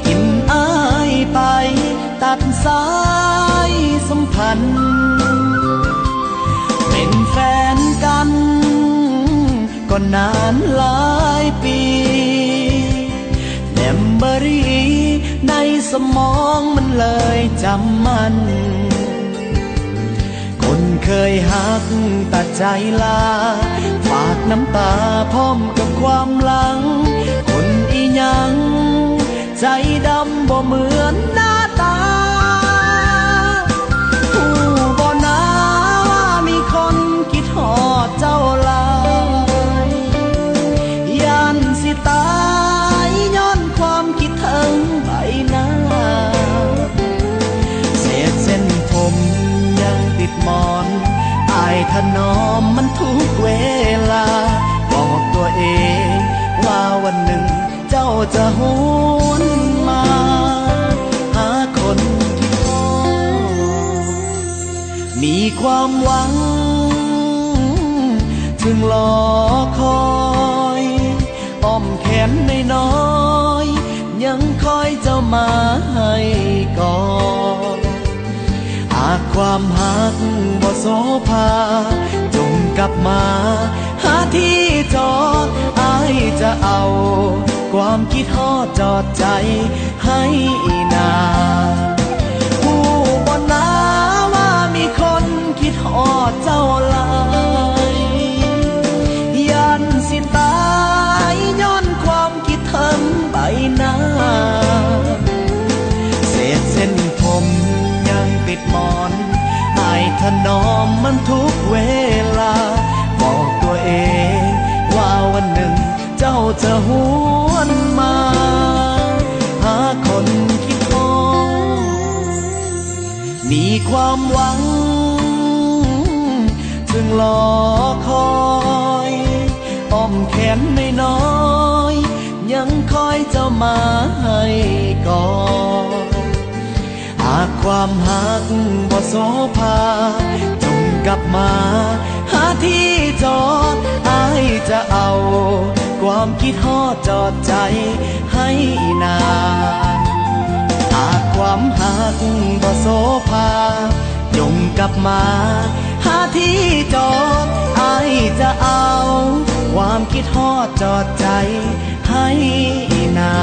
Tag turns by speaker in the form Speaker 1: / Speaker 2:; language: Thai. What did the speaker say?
Speaker 1: กินอ้ายไปตัดสายสัมพันธ์เป็นแฟนกันก็นานหลายปีแดมเบอรี่ในสมองมันเลยจำมันคนเคยหักตัดใจลาฝากน้ำตาพร้อมกับความหลังคนอีหยังใจดำบ่เหมือนหน้าตาผู้บ่นาว่ามีคนคิดฮอดเจ้าหลายยันสิตายย้อนความคิดถึงใบหน้าเศษเส้นผมยังติดหมอนอายถนอมมันทุกเวลาบอกตัวเองว่าวันหนึ่งเจ้าจะหวนมาหาคนที่พอมีความหวังถึงรอคอยอ้อมแขนน้อยๆยังคอยเจ้ามาให้ก่อนหากความหักบ่โสภาจงกลับมาหาที่จอดอ้ายจะเอาความคิดฮอดจอดใจให้นาผู้บ่นาว่ามีคนคิดฮอดเจ้าหลายยันสิตายย้อนความคิดถึงใบหน้าเศษเส้นผมยังติดหมอนอายถนอมมันทุกเวลาบอกตัวเองว่าวันหนึ่งเจ้าจะหวนมาหาคนคิดฮอดมีความหวังถึงรอคอยอ้อมแขนน้อยๆยังคอยเจ้ามาให้ก่อนหากความหักบ่โสภาจงกลับมาหาที่จอดอ้ายจะเอาความคิดฮอดจอดใจให้นาหากความหักบ่โสภาจงกลับมาหาที่จอดอ้ายจะเอาความคิดฮอดจอดใจให้นา